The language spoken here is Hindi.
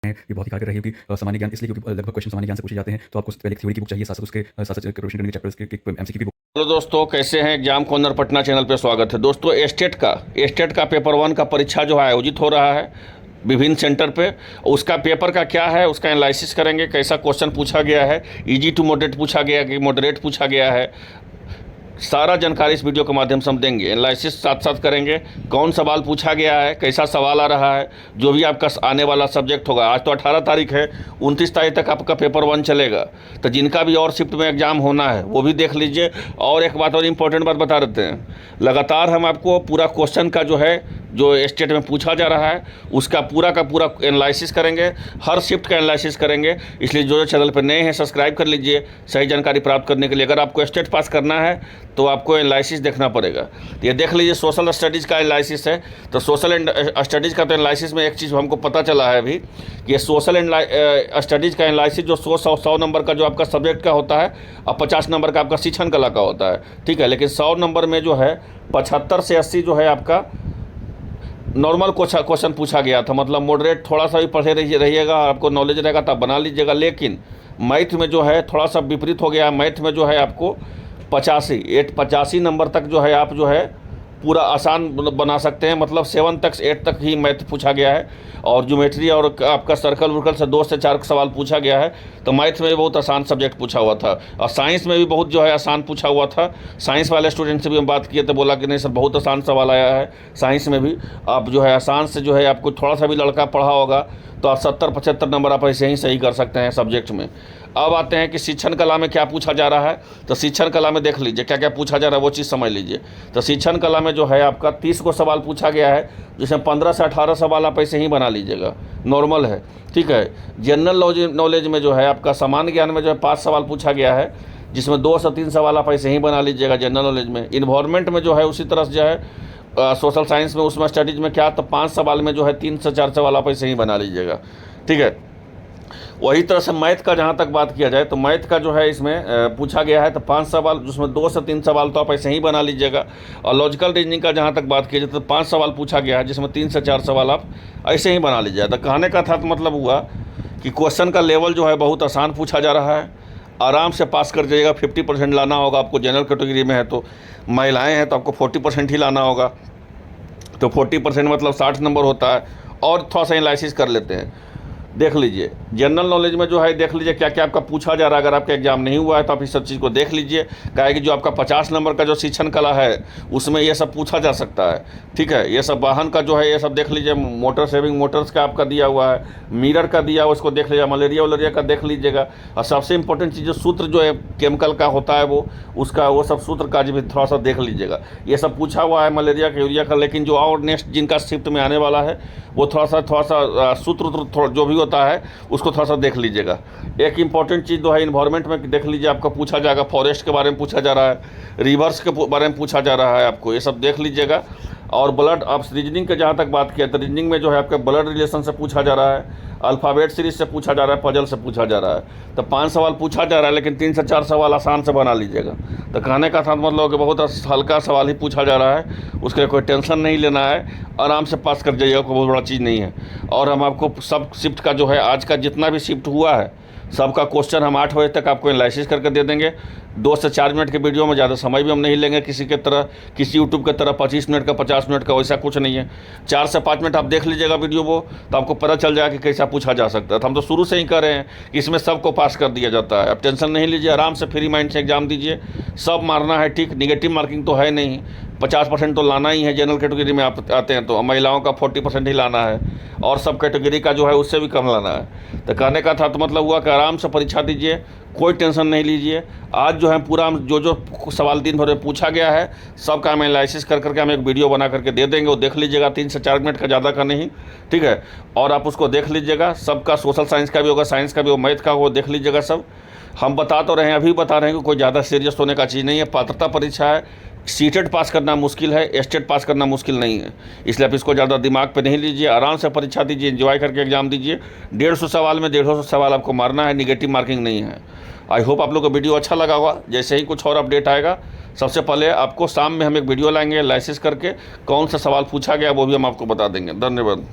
ये बहुत ही कारगर रहेगी सामान्य ज्ञान, इसलिए क्योंकि लगभग क्वेश्चन सामान्य ज्ञान से पूछे जाते हैं। तो आपको पहले थ्योरी की बुक चाहिए, साथ साथ उसके साथ रोशन करने के चैप्टर्स के एमसीक्यू की बुक। हेलो दोस्तों, कैसे हैं? एग्जाम कॉर्नर पटना चैनल पे स्वागत है। दोस्तों, स्टेट का पेपर 1 का परीक्षा जो है आयोजित हो रहा है विभिन्न सेंटर पे। उसका पेपर का क्या है, उसका एनालिसिस करेंगे, कैसा क्वेश्चन पूछा गया है, इजी टू मॉडरेट पूछा गया है कि मॉडरेट पूछा गया है, सारा जानकारी इस वीडियो के माध्यम से हम देंगे। एनालिसिस साथ साथ करेंगे, कौन सवाल पूछा गया है, कैसा सवाल आ रहा है, जो भी आपका आने वाला सब्जेक्ट होगा। आज तो 18 तारीख है, 29 तारीख तक आपका पेपर 1 चलेगा। तो जिनका भी और शिफ्ट में एग्जाम होना है वो भी देख लीजिए। और एक बात और इम्पोर्टेंट बात बता देते हैं, लगातार हम आपको पूरा क्वेश्चन का जो है जो स्टेट में पूछा जा रहा है उसका पूरा का पूरा एनालिसिस करेंगे, हर शिफ्ट का एनालिसिस करेंगे। इसलिए जो चैनल पर नए हैं सब्सक्राइब कर लीजिए सही जानकारी प्राप्त करने के लिए। अगर आपको स्टेट पास करना है तो आपको एनालिसिस देखना पड़ेगा। तो ये देख लीजिए, सोशल स्टडीज़ का एनालिसिस है। तो सोशल स्टडीज़ का तो एनालिसिस में एक चीज़ हमको पता चला है अभी कि ये सोशल स्टडीज़ का एनालिसिस जो 100 नंबर का जो आपका सब्जेक्ट का होता है और 50 नंबर का आपका शिक्षण कला का होता है, ठीक है। लेकिन 100 नंबर में जो है 75 से 80 जो है आपका नॉर्मल क्वेश्चन पूछा गया था। मतलब मॉडरेट थोड़ा सा भी पढ़े रहिएगा, आपको नॉलेज रहेगा तब बना लीजिएगा। लेकिन मैथ में जो है थोड़ा सा विपरीत हो गया। मैथ में जो है आपको 85 नंबर तक जो है आप जो है पूरा आसान बना सकते हैं। मतलब 7 तक 8 तक ही मैथ पूछा गया है। और ज्योमेट्री और आपका सर्कल वर्कल से 2 से 4 सवाल पूछा गया है। तो मैथ में भी बहुत आसान सब्जेक्ट पूछा हुआ था और साइंस में भी बहुत जो है आसान पूछा हुआ था। साइंस वाले स्टूडेंट से भी हम बात किए तो बोला कि नहीं सर बहुत आसान सवाल आया है। साइंस में भी आप जो है आसान से जो है आपको थोड़ा सा भी लड़का पढ़ा होगा तो आप 70-75 नंबर आप ऐसे ही सही कर सकते हैं सब्जेक्ट में। अब आते हैं कि शिक्षण कला में क्या पूछा जा रहा है। तो शिक्षण कला में देख लीजिए क्या क्या पूछा जा रहा है, वो चीज़ समझ लीजिए। तो शिक्षण कला में जो है आपका 30 को सवाल पूछा गया है, जिसमें 15 से 18 सवाल आप ऐसे ही बना लीजिएगा, नॉर्मल है, ठीक है। जनरल नॉलेज में जो है आपका सामान्य ज्ञान में जो है 5 सवाल पूछा गया है, जिसमें 2 से 3 सवाल आप ऐसे ही बना लीजिएगा जनरल नॉलेज में। इन्वायरमेंट में जो है उसी तरह से जो है सोशल साइंस में उसमें स्टडीज़ में क्या, तो 5 सवाल में जो है 3 से 4 सवाल आप ऐसे ही बना लीजिएगा, ठीक है। वही तरह से मैथ का जहाँ तक बात किया जाए तो मैथ का जो है इसमें पूछा गया है तो 5 सवाल, जिसमें 2 से 3 सवाल तो आप ऐसे ही बना लीजिएगा। और लॉजिकल रीजनिंग का जहाँ तक बात किया जाए तो 5 सवाल पूछा गया है, जिसमें 3 से 4 सवाल आप ऐसे ही बना लीजिएगा। तो कहने का था तो मतलब हुआ कि क्वेश्चन का लेवल जो है बहुत आसान पूछा जा रहा है, आराम से पास कर जाइएगा। 50% लाना होगा आपको, जनरल कैटेगरी में है तो महिलाएँ हैं तो आपको 40% ही लाना होगा। तो 40% मतलब 60 नंबर होता है। और थोड़ा सा एनालिसिस कर लेते हैं, देख लीजिए जनरल नॉलेज में जो है देख लीजिए क्या क्या आपका पूछा जा रहा है। अगर आपका एग्जाम नहीं हुआ है तो आप इस सब चीज़ को देख लीजिए। क्या है कि जो आपका 50 नंबर का जो शिक्षण कला है उसमें ये सब पूछा जा सकता है, ठीक है। ये सब वाहन का जो है ये सब देख लीजिए। मोटर सेविंग मोटर्स का आपका दिया हुआ है, मिरर का दिया हुआ उसको देख लीजिए, मलेरिया का देख लीजिएगा। और सबसे इंपॉर्टेंट चीज़ जो सूत्र जो है केमिकल का होता है वो सब सूत्र का भी थोड़ा सा देख लीजिएगा। ये सब पूछा हुआ है मलेरिया का, यूरिया का। लेकिन जो और नेक्स्ट जिनका शिफ्ट में आने वाला है वो थोड़ा सा सूत्र जो भी होता है उसको थोड़ा सा देख लीजिएगा। एक इंपॉर्टेंट चीज़ जो है इन्वायरमेंट में देख लीजिए, आपका पूछा जाएगा फॉरेस्ट के बारे में पूछा जा रहा है, रिवर्स के बारे में पूछा जा रहा है, आपको ये सब देख लीजिएगा। और ब्लड आप रीजनिंग के जहाँ तक बात किया तो रीजनिंग में जो है आपका ब्लड रिलेशन से पूछा जा रहा है, अल्फ़ाबेट सीरीज से पूछा जा रहा है, पजल से पूछा जा रहा है। तो 5 सवाल पूछा जा रहा है, लेकिन 3 से 4 सवाल आसान से बना लीजिएगा। तो कहने का था मतलब कि बहुत हल्का सवाल ही पूछा जा रहा है, उसके लिए कोई टेंशन नहीं लेना है, आराम से पास कर जाइएगा, कोई बहुत बड़ा चीज़ नहीं है। और हम आपको सब शिफ्ट का जो है आज का जितना भी शिफ्ट हुआ है सबका क्वेश्चन हम 8 बजे तक आपको एनालिसिस करके दे देंगे। 2 से 4 मिनट के वीडियो में ज़्यादा समय भी हम नहीं लेंगे किसी यूट्यूब की तरह 25 मिनट का 50 मिनट का, वैसा कुछ नहीं है। 4 से 5 मिनट आप देख लीजिएगा वीडियो वो, तो आपको पता चल जाएगा कि कैसा पूछा जा सकता है। तो हम तो शुरू से ही कर रहे हैं कि इसमें सबको पास कर दिया जाता है। आप टेंशन नहीं लीजिए, आराम से फ्री माइंड से एग्जाम दीजिए, सब मारना है, ठीक। निगेटिव मार्किंग तो है नहीं, 50% तो लाना ही है। जनरल कैटेगरी में आप आते हैं तो महिलाओं का 40% ही लाना है और सब कैटेगरी का जो है उससे भी कम लाना है। तो कहने का था तो मतलब हुआ कि आराम से परीक्षा दीजिए, कोई टेंशन नहीं लीजिए। आज जो है पूरा जो सवाल दिन भर में पूछा गया है सबका हम एनालिसिस करके हम एक वीडियो बना करके दे देंगे, वो देख लीजिएगा। 3 से 4 मिनट का ज़्यादा का नहीं, ठीक है। और आप उसको देख लीजिएगा, सबका सोशल साइंस का भी होगा, साइंस का भी हो, मैथ का हो, देख लीजिएगा सब। हम बता तो रहे हैं, अभी बता रहे हैं कि कोई ज़्यादा सीरियस होने का चीज़ नहीं है। पात्रता परीक्षा है, सीटेट पास करना मुश्किल है, स्टेट पास करना मुश्किल नहीं है। इसलिए आप इसको ज़्यादा दिमाग पे नहीं लीजिए, आराम से परीक्षा दीजिए, एंजॉय करके एग्जाम दीजिए। 150 सवाल में 150 सवाल आपको मारना है, निगेटिव मार्किंग नहीं है। आई होप आप लोग को वीडियो अच्छा लगा होगा। जैसे ही कुछ और अपडेट आएगा सबसे पहले आपको शाम में हम एक वीडियो लाएंगे एनालिसिस करके, कौन सा सवाल पूछा गया वो भी हम आपको बता देंगे। धन्यवाद।